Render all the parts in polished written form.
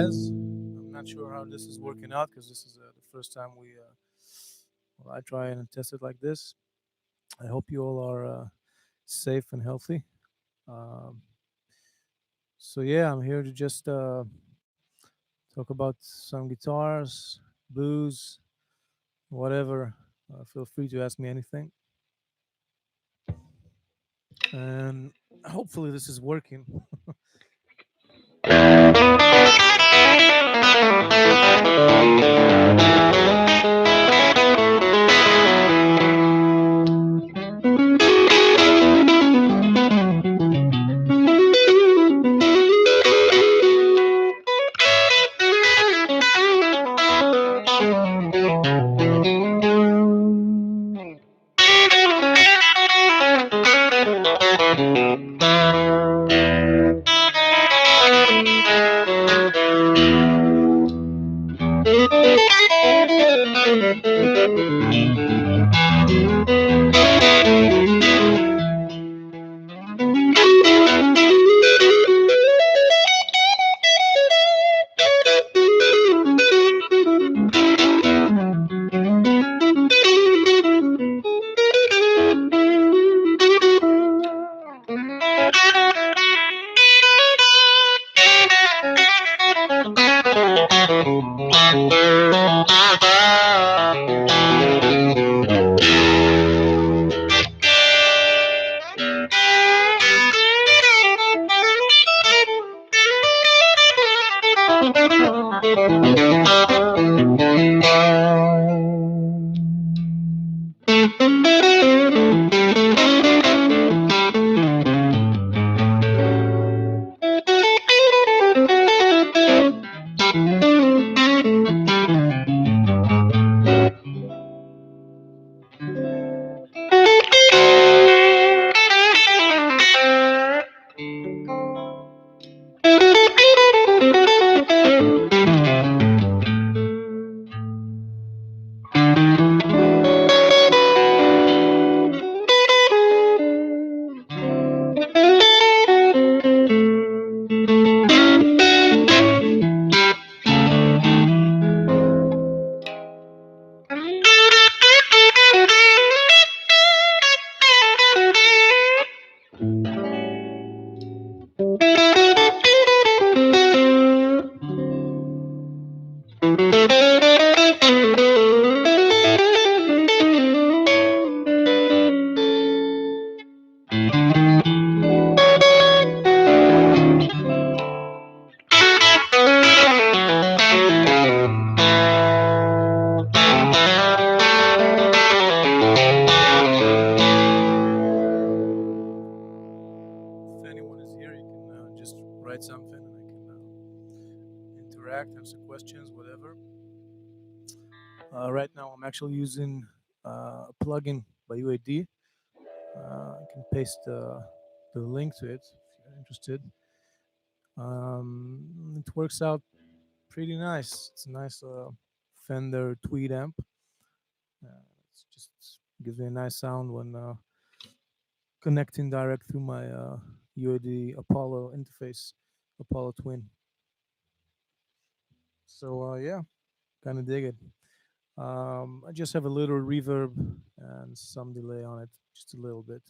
guys. I'm not sure how this is working out because this is the first time well, I try and test it like this. I hope you all are safe and healthy. Um, so yeah, I'm here to just talk about some guitars, blues, whatever. Feel free to ask me anything, and hopefully this is working. If anyone is here, you can just write something and I can interact, answer questions, whatever. Right now, I'm actually using a plugin by UAD. I can paste the link to it if you're interested. It works out pretty nice. It's a nice Fender Tweed amp. It just gives me a nice sound when connecting direct through my UAD Apollo interface, Apollo Twin. So yeah, kind of dig it. I just have a little reverb and some delay on it, just a little bit.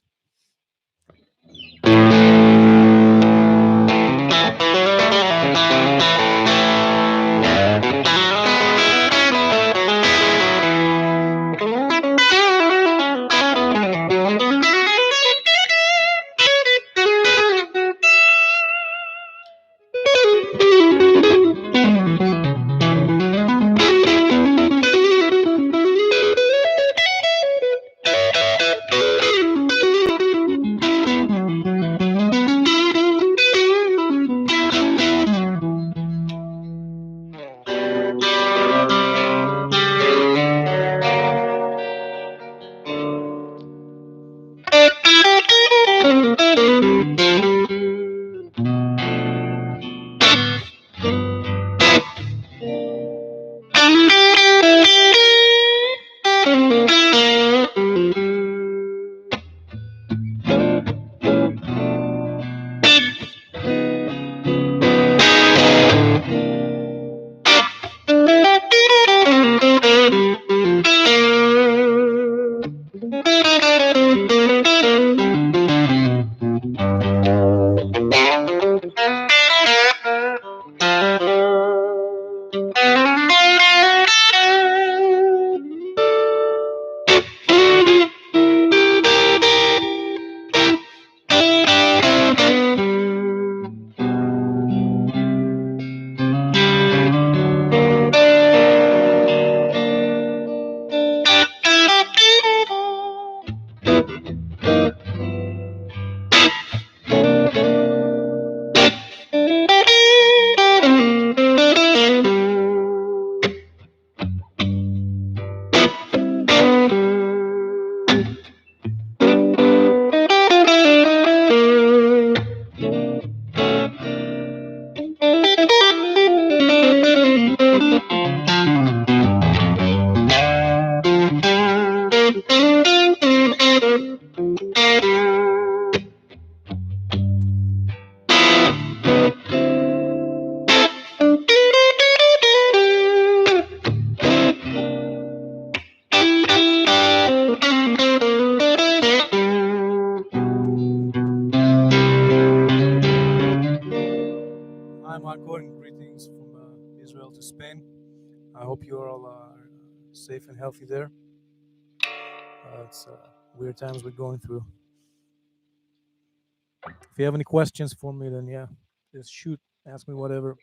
Hi, Marco, and greetings from Israel to Spain. I hope you all are safe and healthy there. It's weird times we're going through. If you have any questions for me, then yeah, just shoot, ask me whatever.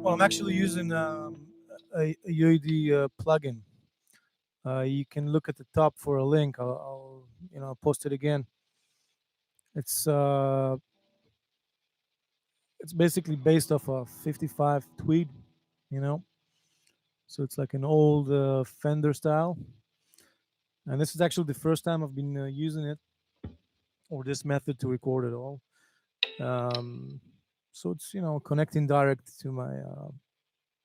Well, I'm actually using a UAD plugin. You can look at the top for a link. I'll post it again. It's uh, it's basically based off a 55 Tweed, you know. So it's like an old Fender style, and this is actually the first time I've been using it or this method to record it all. Um, so it's connecting direct to my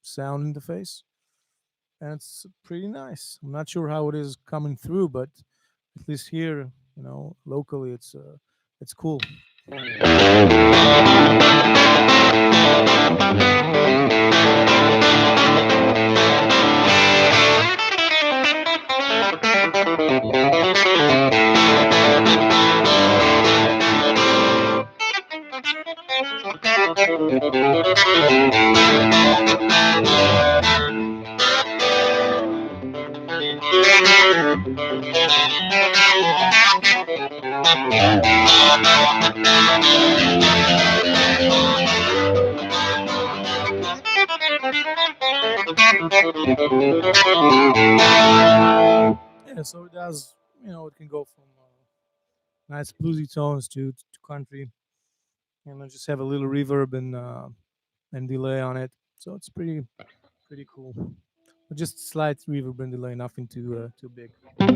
sound interface, and it's pretty nice. I'm not sure how it is coming through, but at least here, locally, it's cool. Yeah, so it does. It can go from nice bluesy tones to country, and I just have a little reverb and delay on it, so it's pretty cool. But just slight reverb and delay, nothing too big. Yo,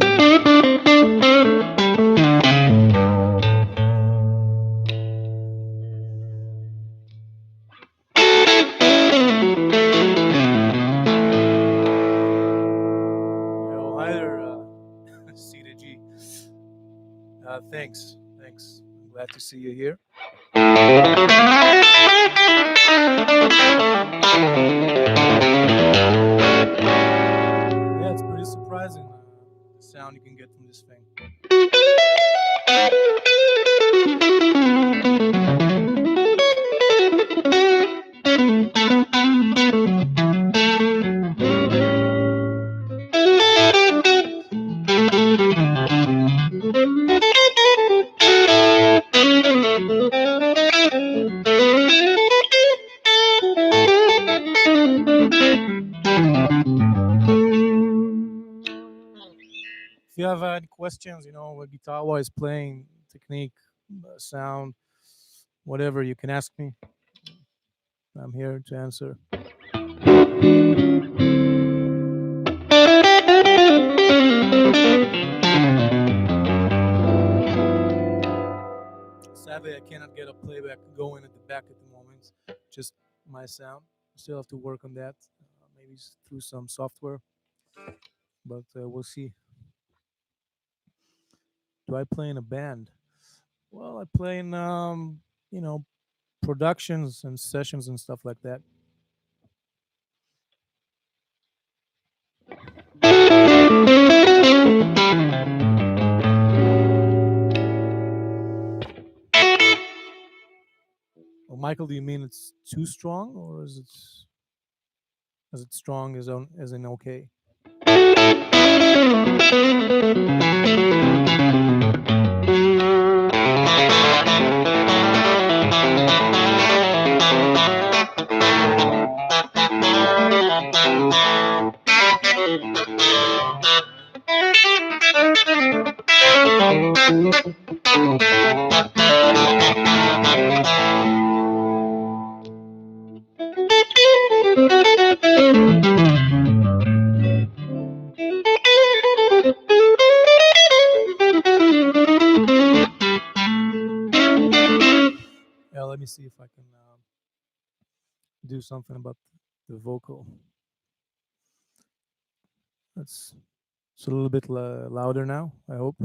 hi there, C to G. Thanks. I'm glad to see you here. Yeah, it's pretty surprising the sound you can get from this thing. If you have any questions, guitar wise, playing technique, sound, whatever, you can ask me. I'm here to answer. Sadly, I cannot get a playback going at the back at the moment. Just my sound. Still have to work on that. Maybe through some software, but we'll see. Do I play in a band? Well, I play in you know productions and sessions and stuff like that. Well, Michael, do you mean it's too strong, or is it strong as in okay? Yeah, let me see if I can do something about the vocal. That's it's a little bit louder now, I hope.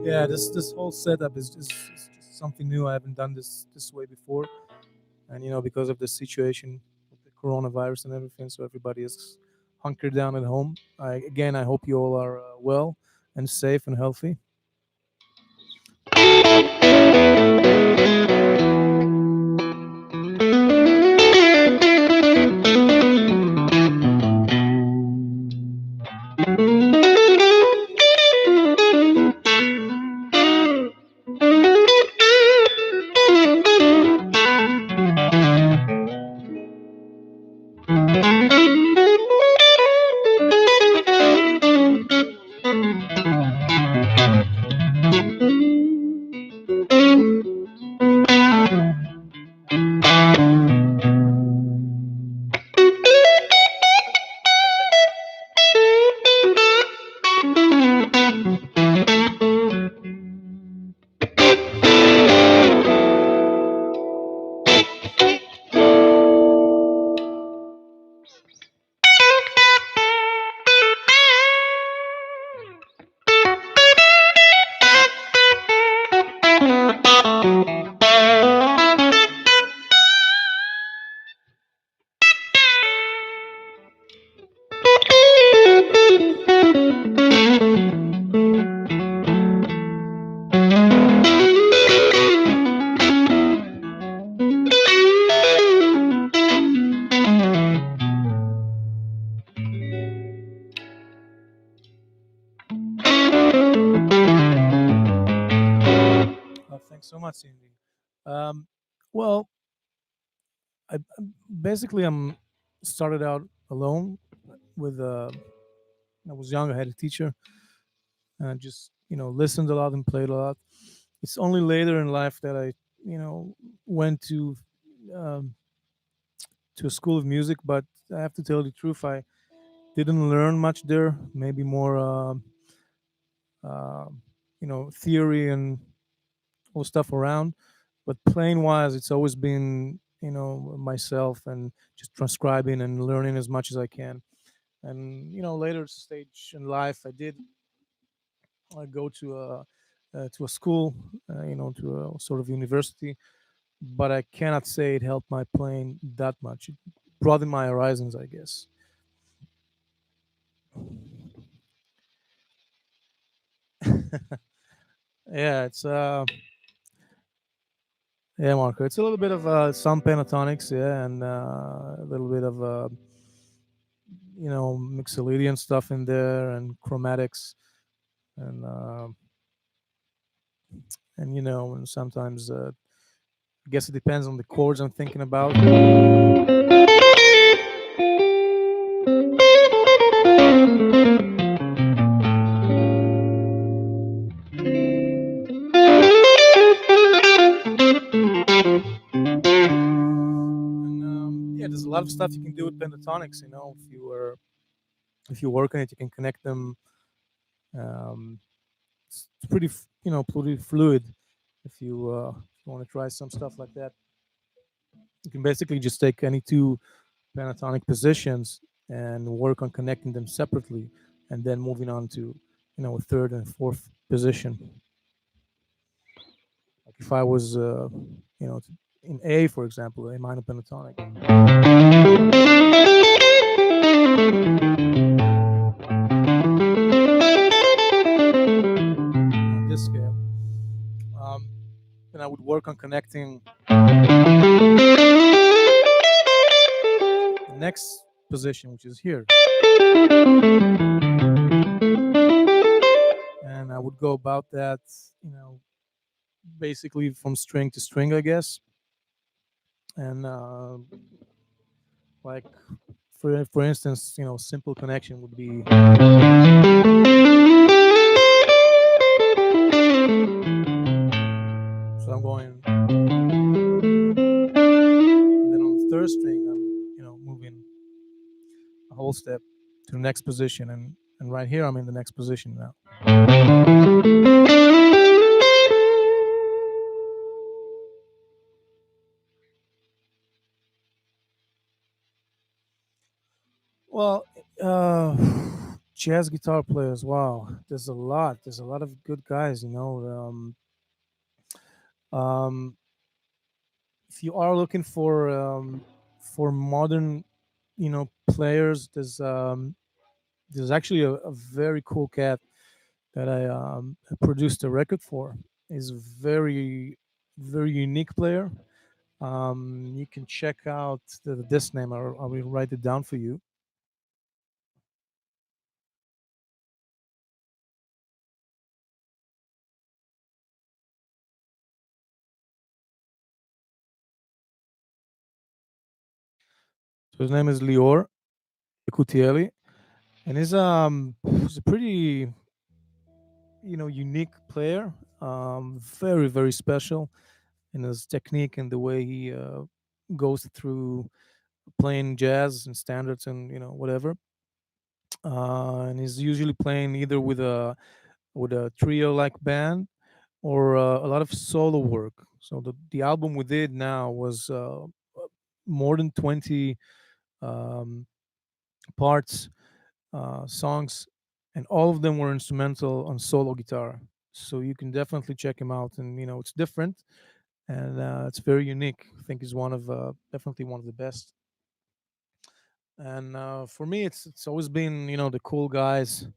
Yeah, this whole setup is just something new. I haven't done this way before, and because of the situation with the coronavirus and everything, so everybody is hunkered down at home. I hope you all are well and safe and healthy. Thanks so much, Cindy. Um, well, basically I'm started out alone with. I was young. I had a teacher, and I just listened a lot and played a lot. It's only later in life that I went um, to a school of music, but I have to tell the truth, I didn't learn much there. Maybe more uh, theory and all stuff around. But playing wise, it's always been myself and just transcribing and learning as much as I can. And later stage in life, I did go to a school, to a sort of university. But I cannot say it helped my playing that much. It broadened my horizons, I guess. Yeah, it's yeah, Marco. It's a little bit of some pentatonics, yeah, and a little bit of mixolydian stuff in there and chromatics and and sometimes I guess it depends on the chords I'm thinking about. And yeah, there's a lot of stuff you can do with pentatonics. If you work on it, you can connect them. Um, it's pretty pretty fluid. If you want to try some stuff like that, you can basically just take any two pentatonic positions and work on connecting them separately, and then moving on to a third and fourth position. Like if I was you know in A, for example, A minor pentatonic, on this scale, um, then I would work on connecting the next position, which is here, and I would go about that, you know, basically from string to string, I guess, and like for instance, simple connection would be so I'm going, and then on the third string, I'm moving a whole step to the next position, and right here I'm in the next position now. Well, uh, jazz guitar players. Wow, there's a lot. There's a lot of good guys. Um, if you are looking for modern, players, there's actually a very cool cat that I produced a record for. He's a very unique player. You can check out this name. I will write it down for you. So his name is Lior Ecutieli, and he's a pretty unique player. Very special in his technique and the way he goes through playing jazz and standards and whatever. And he's usually playing either with a trio like band or a lot of solo work. So the album we did now was more than 20 um, parts, songs, and all of them were instrumental on solo guitar. So you can definitely check him out, and it's different and it's very unique. I think he's definitely one of the best. And for me, it's always been the cool guys.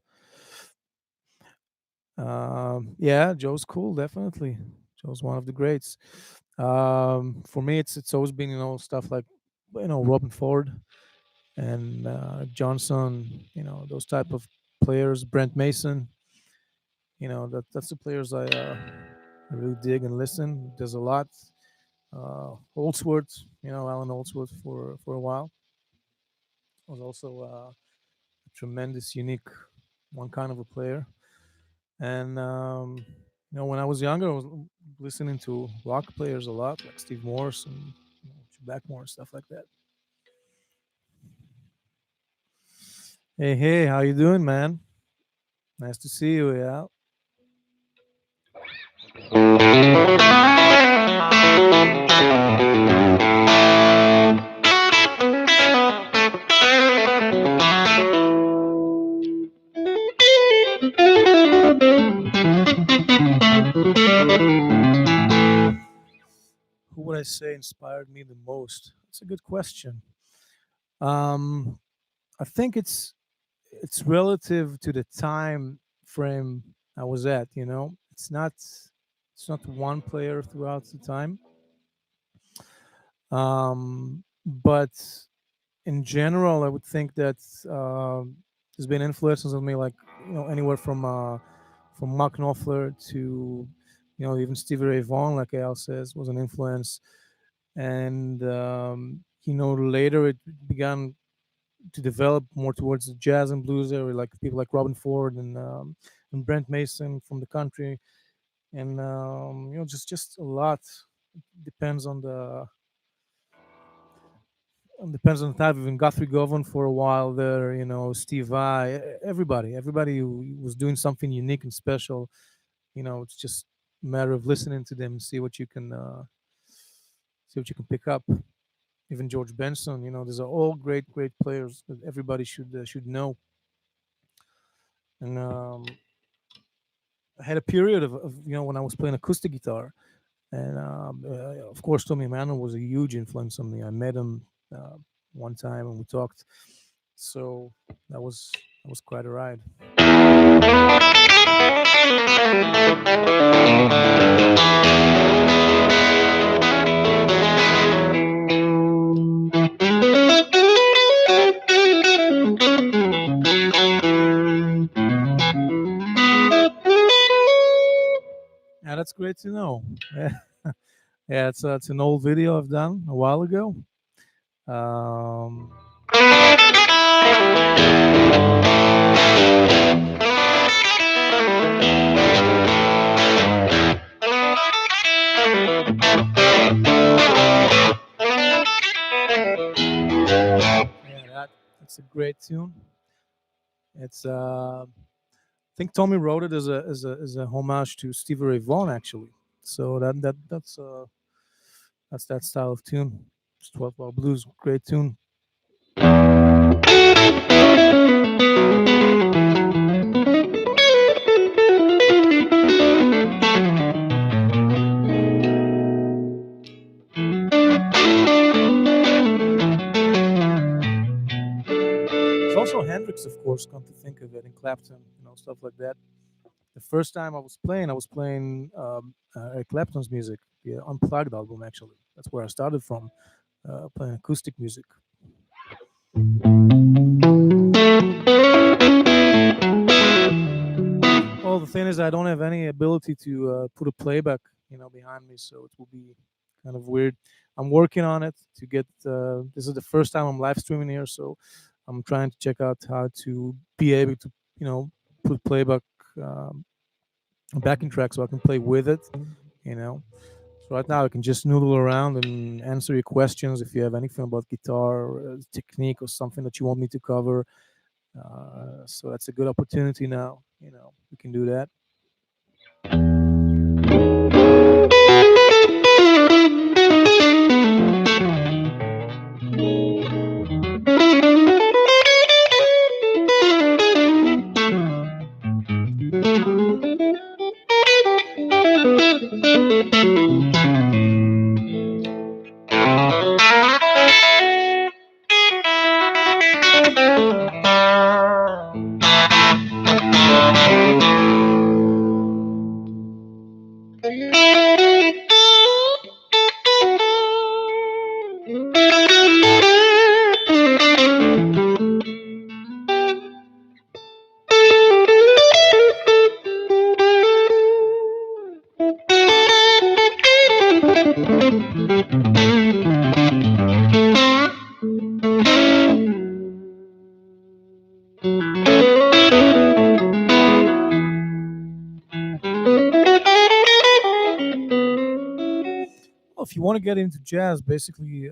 Yeah, Joe's cool, definitely. Joe's one of the greats. For me, it's always been stuff like Robin Ford and Johnson. Those type of players. Brent Mason. That's the players I really dig and listen. There's a lot. Oldsworth, Alan Oldsworth for a while was also a tremendous, unique, one kind of a player. And when I was younger, I was listening to rock players a lot, like Steve Morse and Blackmore and stuff like that. Hey, hey, how you doing, man? Nice to see you. Yeah. Who would I say inspired me the most? That's a good question. Um, I think it's relative to the time frame I was at. It's not one player throughout the time, but in general, I would think that there's been influences on me, like anywhere from Mark Knopfler to even Stevie Ray Vaughan, like Al says, was an influence. And later it began to develop more towards the jazz and blues area, like people like Robin Ford and Brent Mason from the country, and just a lot. Depends on the depends on the type. Even Guthrie Govan for a while there, Steve Vai, everybody who was doing something unique and special. It's just a matter of listening to them and see what you can pick up. Even George Benson, these are all great players that everybody should know. And I had a period of when I was playing acoustic guitar, and of course Tommy Emmanuel was a huge influence on me. I met him one time and we talked, so that was quite a ride. Yeah, that's great to know. Yeah, yeah, it's an old video I've done a while ago. Um, yeah, that's a great tune. It's I think Tommy wrote it as a homage to Stevie Ray Vaughan, actually. So that's that style of tune. It's 12 bar blues, great tune. There's also Hendrix, of course, come to think of it, and Clapton, stuff like that. The first time I was playing Eric Clapton's music, the Unplugged album, actually. That's where I started from, playing acoustic music. Well, the thing is, I don't have any ability to put a playback, behind me, so it will be kind of weird. I'm working on it to get. This is the first time I'm live streaming here, so I'm trying to check out how to be able to, put playback backing track so I can play with it. You know, so right now I can just noodle around and answer your questions if you have anything about guitar or technique or something that you want me to cover. So that's a good opportunity now. We can do that. Well, if you want to get into jazz, basically,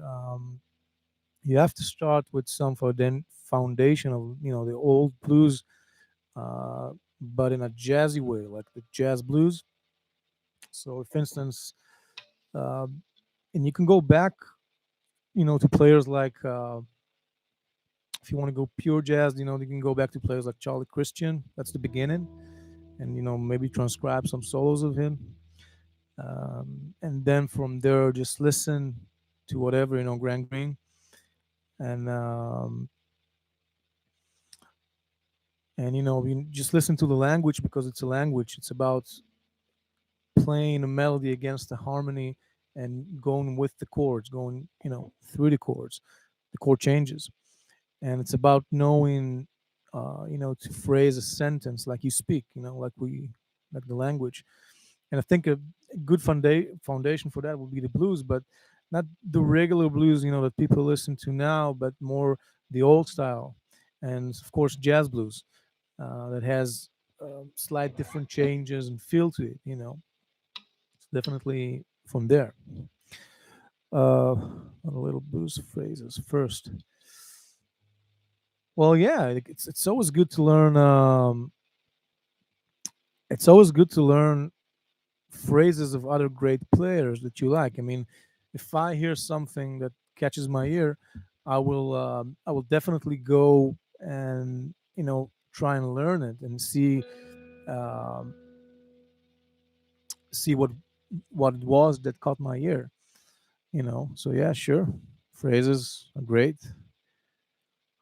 you have to start with some foundation of the old blues, but in a jazzy way, like the jazz blues. So, for instance, uh, and you can go back, to players like, if you want to go pure jazz, you can go back to players like Charlie Christian. That's the beginning, and maybe transcribe some solos of him, and then from there just listen to whatever Grant Green, and you just listen to the language because it's a language. It's about playing a melody against the harmony and going with the chords, going through the chords, the chord changes, and it's about knowing, to phrase a sentence like you speak, like the language. And I think a good foundation for that would be the blues, but not the regular blues, that people listen to now, but more the old style, and of course jazz blues, that has slight different changes and feel to it. It's definitely from there. A little blues phrases first. Well, yeah, it's always good to learn. It's always good to learn phrases of other great players that you like. I mean, if I hear something that catches my ear, I will definitely go and try and learn it and um, see what it was that caught my ear. So yeah, sure, phrases are great.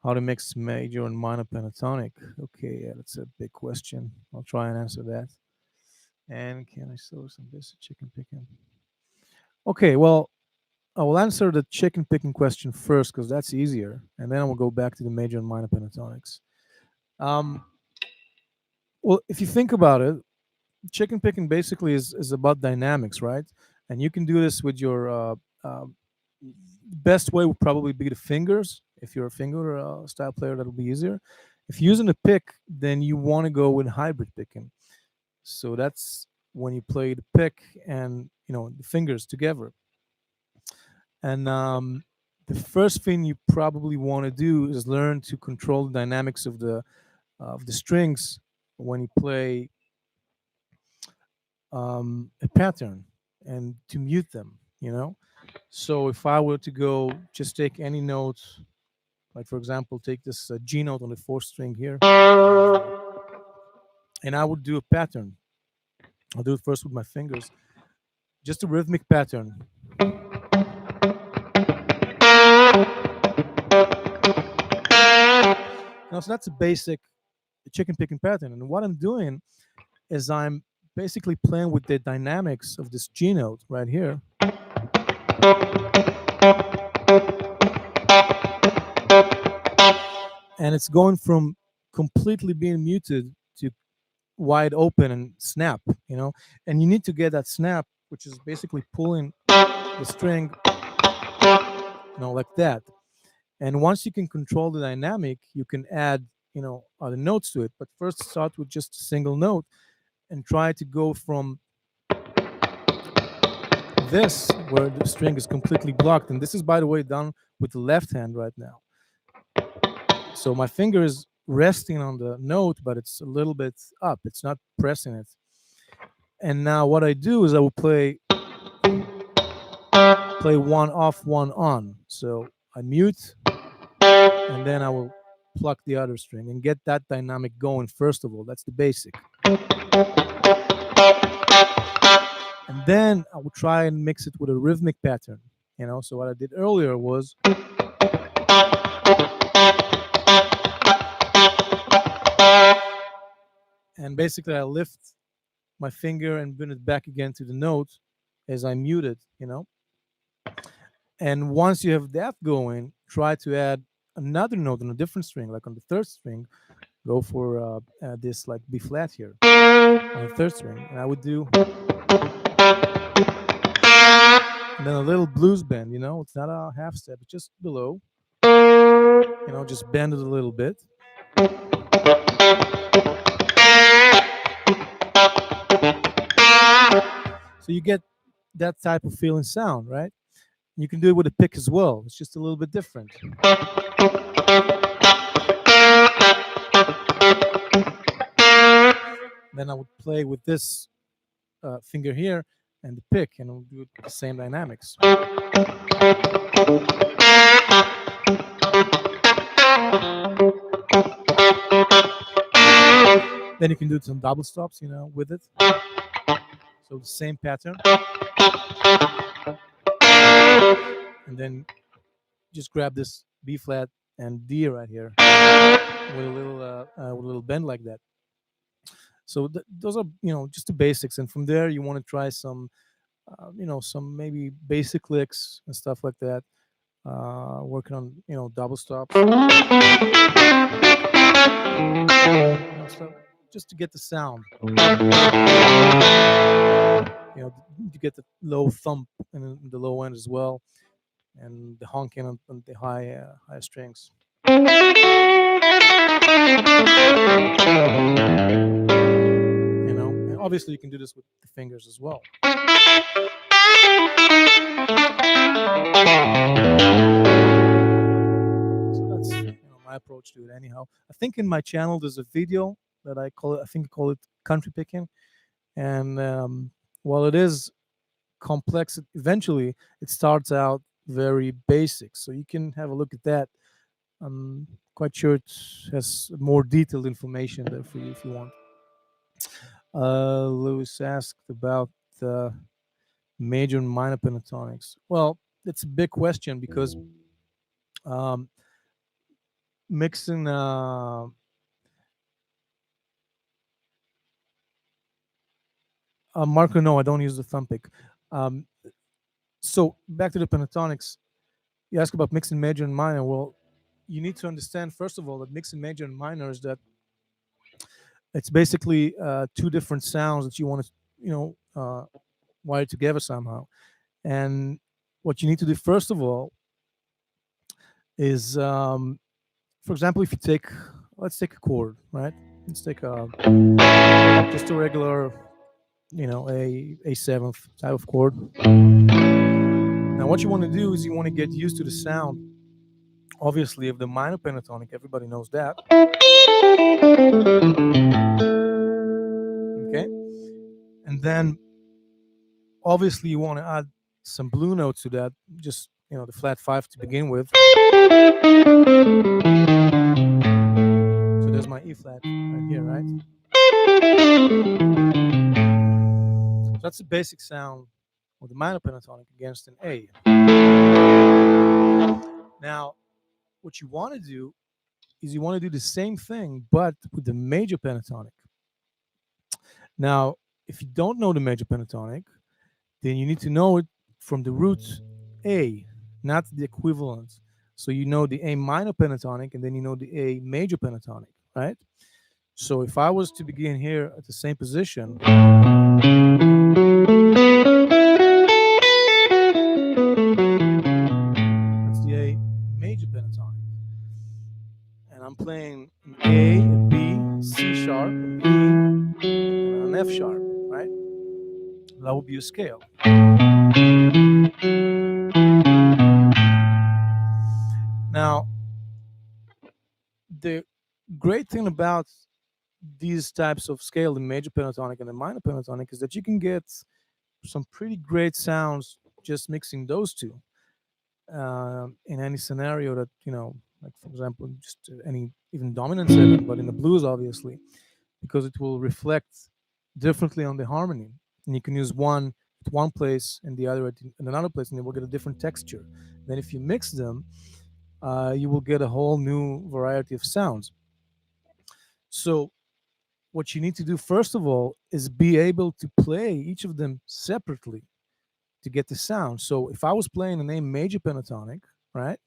How to mix major and minor pentatonic? Okay, yeah, that's a big question. I'll try and answer that. And can I serve some basic chicken picking? Okay, well, I will answer the chicken picking question first because that's easier, and then I will go back to the major and minor pentatonics. Um, well, if you think about it, chicken picking basically is about dynamics, right? And you can do this with your best way would probably be the fingers. If you're a finger style player, that'll be easier. If you're using a pick, then you want to go with hybrid picking. So that's when you play the pick and the fingers together. And the first thing you probably want to do is learn to control the dynamics of the strings when you play a pattern and to mute them. So if I were to go just take any note, like for example, take this G note on the fourth string here, and I would do a pattern. I'll do it first with my fingers, just a rhythmic pattern. So that's a basic chicken picking pattern. And what I'm doing is I'm basically playing with the dynamics of this G note right here. And it's going from completely being muted to wide open and snap. And you need to get that snap, which is basically pulling the string, like that. And once you can control the dynamic, you can add, other notes to it. But first, start with just a single note and try to go from this, where the string is completely blocked. And this is, by the way, done with the left hand right now. So my finger is resting on the note, but it's a little bit up. It's not pressing it. And now what I do is I will play one off, one on. So I mute, and then I will pluck the other string and get that dynamic going. First of all, that's the basic. And then I will try and mix it with a rhythmic pattern. So what I did earlier was, and basically I lift my finger and bring it back again to the note as I mute it. And once you have that going, try to add another note on a different string, like on the third string. Go for this like B flat here on the third string, and I would do And then a little blues bend, it's not a half step, it's just below, just bend it a little bit. So you get that type of feeling sound, right? You can do it with a pick as well. It's just a little bit different. Then I would play with this finger here and the pick, and it would do the same dynamics. Then you can do some double stops, with it. So the same pattern. And then just grab this B flat and D right here with a little bend like that. So those are just the basics, and from there you want to try some some maybe basic licks and stuff like that. Working on double stops, stuff, just to get the sound. To get the low thump and the low end as well, and the honking on the high strings. And obviously you can do this with the fingers as well. So that's my approach to it. Anyhow, I think in my channel there's a video that I call it country picking, and while it is complex, eventually it starts out very basic. So you can have a look at that. I'm quite sure it has more detailed information there for you if you want. Lewis asked about major and minor pentatonics. Well, it's a big question because mixing Marco, no, I don't use the thumb pick. So back to the pentatonics. You ask about mixing major and minor. Well, you need to understand first of all that mixing major and minor is that it's basically two different sounds that you want to wire together somehow. And what you need to do first of all is, for example, if you let's take a chord, right? Let's take just a regular, a seventh type of chord. Now, what you want to do is you want to get used to the sound, obviously, of the minor pentatonic. Everybody knows that. Okay, and then obviously you want to add some blue notes to that, just the flat 5 to begin with. So there's my E flat right here, right? So that's the basic sound of the minor pentatonic against an A. Now, what you want to do is you want to do the same thing, but with the major pentatonic. Now, if you don't know the major pentatonic, then you need to know it from the root A, not the equivalent. So you know the A minor pentatonic, and then you know the A major pentatonic, right? So if I was to begin here at the same position, that's the A major pentatonic. And I'm playing an A, a B, C sharp, an E, and an F sharp, right? That would be a scale. Now, the great thing about these types of scale, the major pentatonic and the minor pentatonic, is that you can get some pretty great sounds just mixing those two in any scenario that, like for example, just any even dominant 7, but in the blues, obviously, because it will reflect differently on the harmony. And you can use one at one place and the other in another place, and you will get a different texture. Then if you mix them, you will get a whole new variety of sounds. So what you need to do first of all is be able to play each of them separately to get the sound. So if I was playing an A major pentatonic, right?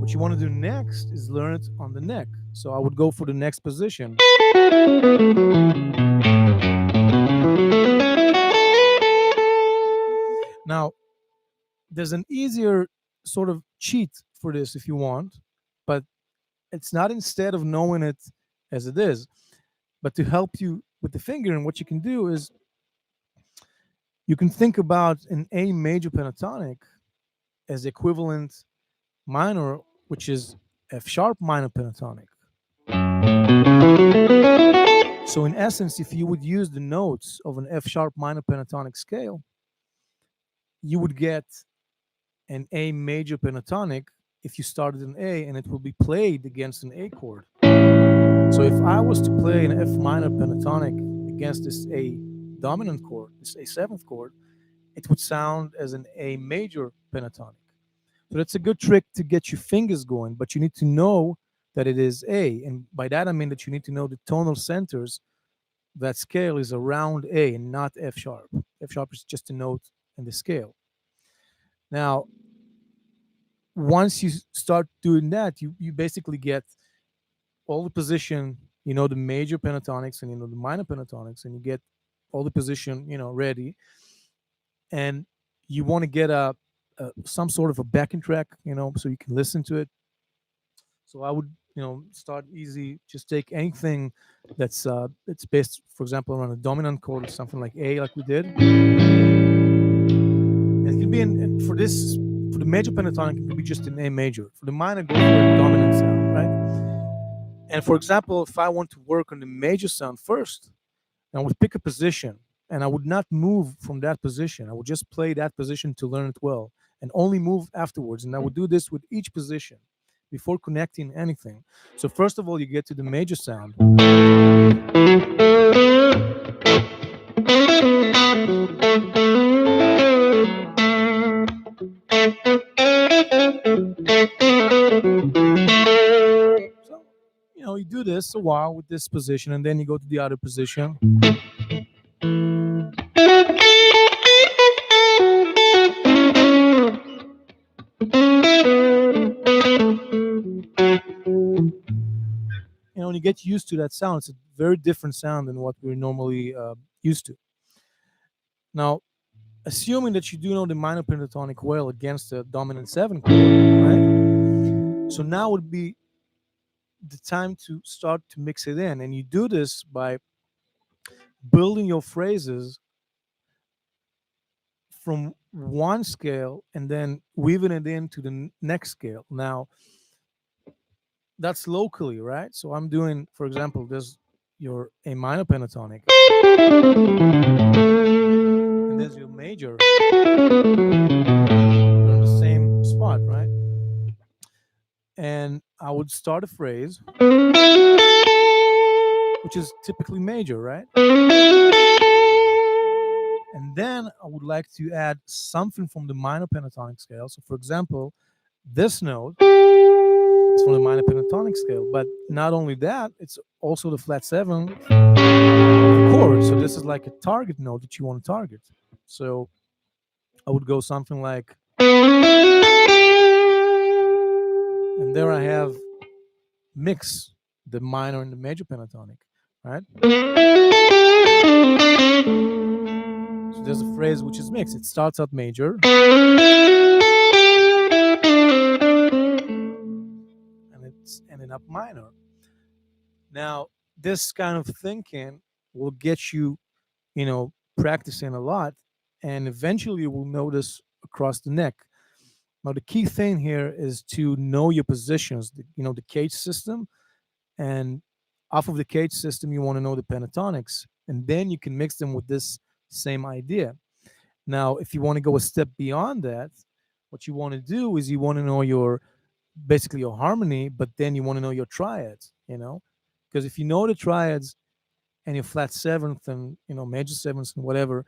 What you want to do next is learn it on the neck. So I would go for the next position. There's an easier sort of cheat for this if you want, but it's not instead of knowing it as it is, but to help you with the fingering. What you can do is you can think about an A major pentatonic as equivalent minor, which is F sharp minor pentatonic. So, in essence, if you would use the notes of an F sharp minor pentatonic scale, you would get an A major pentatonic if you started an A and it will be played against an A chord. So, if I was to play an F minor pentatonic against this A dominant chord, this A seventh chord, it would sound as an A major pentatonic. So that's a good trick to get your fingers going, but you need to know that it is A. And by that I mean that you need to know the tonal centers. That scale is around A and not F sharp. F sharp is just a note in the scale. Now, once you start doing that, you basically get all the position, you know, the major pentatonics and you know the minor pentatonics, and you get all the position, you know, ready. And you want to get a some sort of a backing track, you know, so you can listen to it. So I would, you know, start easy. Just take anything that's based, for example, on a dominant chord or something like A, like we did. And it can be for this, for the major pentatonic, it could be just an A major. For the minor, go for a dominant sound, right? And for example, if I want to work on the major sound first, I would pick a position and I would not move from that position. I would just play that position to learn it well and only move afterwards. And I would do this with each position before connecting anything. So first of all, you get to the major sound. So, you know, you do this a while with this position, and then you go to the other position. You know, when you get used to that sound, it's a very different sound than what we're normally used to. Now, assuming that you do know the minor pentatonic well against the dominant seven chord, right? So now would be the time to start to mix it in, and you do this by building your phrases from one scale and then weaving it into the next scale. Now, that's locally, right? So I'm doing, for example, there's your A minor pentatonic, and there's your major. They're in the same spot, right? And I would start a phrase, which is typically major, right? And then I would like to add something from the minor pentatonic scale. So, for example, this note is from the minor pentatonic scale. But not only that, it's also the flat seven of the chord. So this is like a target note that you want to target. So I would go something like, and there I have mix the minor and the major pentatonic, right? So there's a phrase which is mixed. It starts out major, and it's ending up minor. Now, this kind of thinking will get you, you know, practicing a lot, and eventually you will notice across the neck. Now, the key thing here is to know your positions, you know, the cage system, and off of the cage system, you want to know the pentatonics, and then you can mix them with this same idea. Now, if you want to go a step beyond that, what you want to do is you want to know your basically your harmony, but then you want to know your triads, you know, because if you know the triads and your flat seventh and you know major sevenths and whatever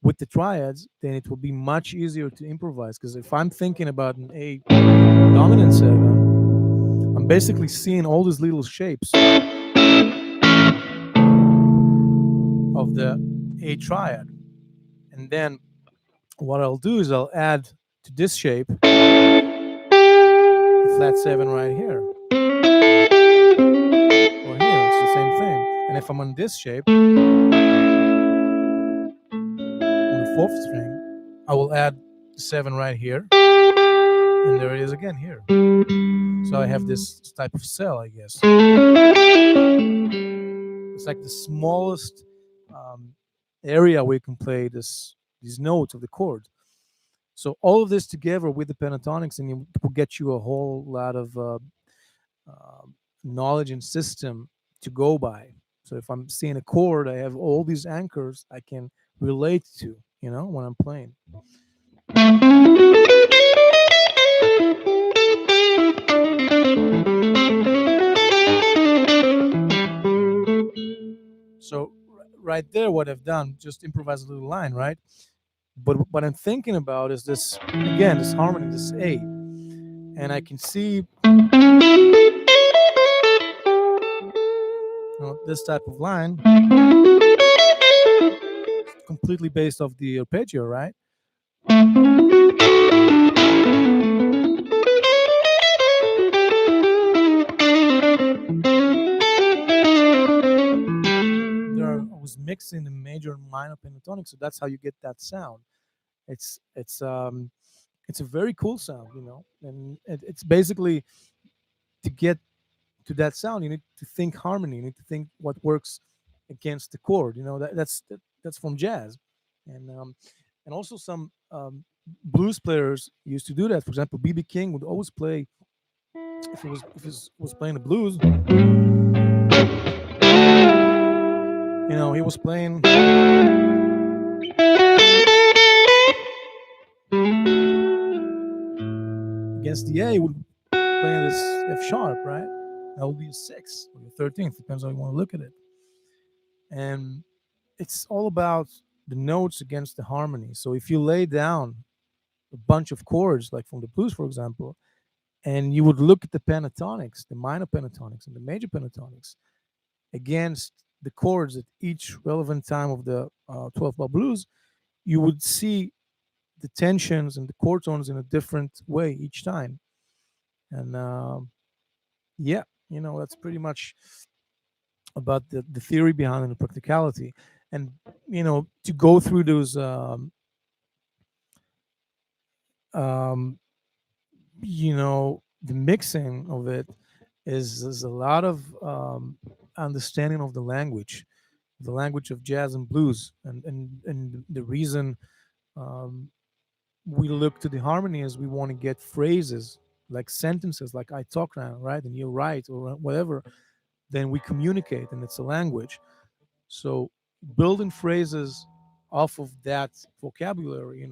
with the triads, then it will be much easier to improvise. Because if I'm thinking about an A dominant seven, I'm basically seeing all these little shapes of the A triad, and then what I'll do is I'll add to this shape the flat seven right here. Or here, it's the same thing. And if I'm on this shape, on the fourth string, I will add 7 right here, and there it is again here. So I have this type of cell, I guess. It's like the smallest um, area where you can play these notes of the chord. So all of this together with the pentatonics, and it will get you a whole lot of uh, knowledge and system to go by. So if I'm seeing a chord, I have all these anchors I can relate to, when I'm playing. So right there, what I've done, just improvise a little line, right? But what I'm thinking about is this again, this harmony, this A, and I can see this type of line completely based off the arpeggio, right? I was mixing the major and minor pentatonic, so that's how you get that sound. It's it's um it's a very cool sound, and it's basically to get to that sound, you need to think harmony, you need to think what works against the chord. That's from jazz, and also some blues players used to do that. For example, BB King would always play if he was playing the blues. He was playing against the A. He would play this F sharp, right? That would be a 6 or a 13th, depends how you want to look at it. And it's all about the notes against the harmony. So if you lay down a bunch of chords, like from the blues, for example, and you would look at the pentatonics, the minor pentatonics and the major pentatonics, against the chords at each relevant time of the 12 bar blues, you would see the tensions and the chord tones in a different way each time. And yeah, that's pretty much about the theory behind it and the practicality. And, to go through those, um, the mixing of it is a lot of understanding of the language of jazz and blues, and the reason um, we look to the harmony is we want to get phrases like sentences, like I talk now, right, and you're right, or whatever. Then we communicate, and it's a language. So building phrases off of that vocabulary,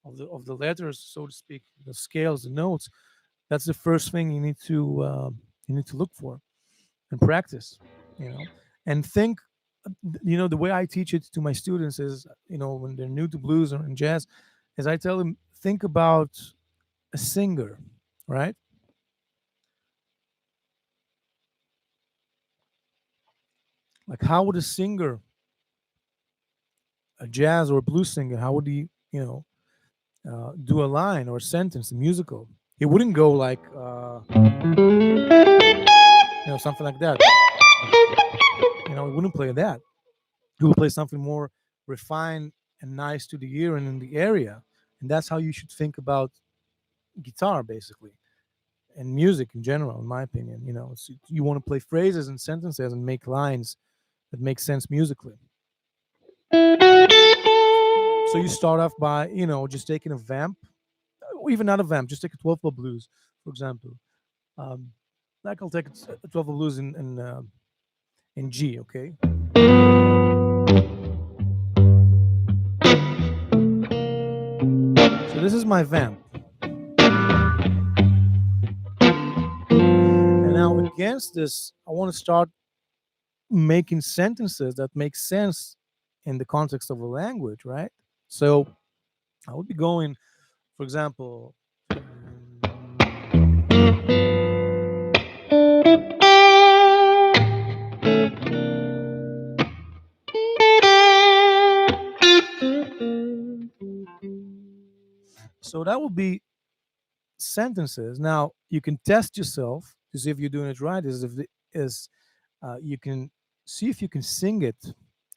of the letters, so to speak, the scales, the notes. That's the first thing you need to look for and practice. You know, and think. The way I teach it to my students is, when they're new to blues or in jazz, is I tell them, think about a singer, right? Like, how would a singer, a jazz or a blues singer, how would he, do a line or a sentence, a musical? He wouldn't go like, something like that. He wouldn't play that. He would play something more refined and nice to the ear and in the area. And that's how you should think about guitar, basically, and music in general, in my opinion. You want to play phrases and sentences and make lines that make sense musically. So you start off by, just taking a vamp, or even not a vamp, just take a 12 bar blues, for example. Um, like I'll take a 12 bar blues in G, okay? So this is my vamp. And now against this, I want to start making sentences that make sense in the context of a language, right? So I would be going, for example, so that would be sentences. Now you can test yourself to see if you're doing it right. You can see if you can sing it.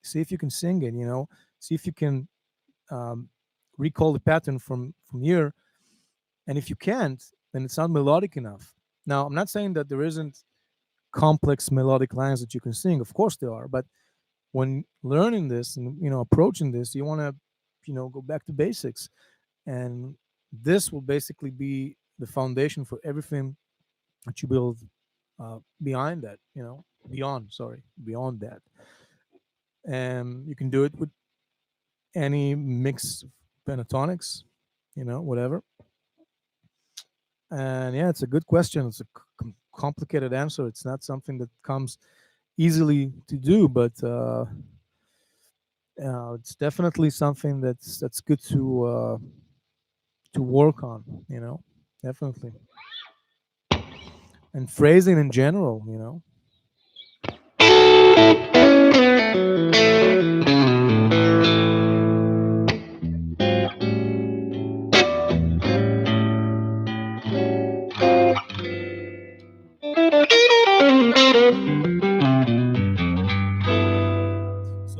See if you can sing it. See if you can um, recall the pattern from here. And if you can't, then it's not melodic enough. Now, I'm not saying that there isn't complex melodic lines that you can sing. Of course there are, but when learning this and approaching this, you want to go back to basics, and this will basically be the foundation for everything that you build behind that. Beyond that, and you can do it with any mix of pentatonics, whatever. And yeah, it's a good question. It's a complicated answer. It's not something that comes easily to do, but it's definitely something that's good to work on. Definitely. And phrasing in general.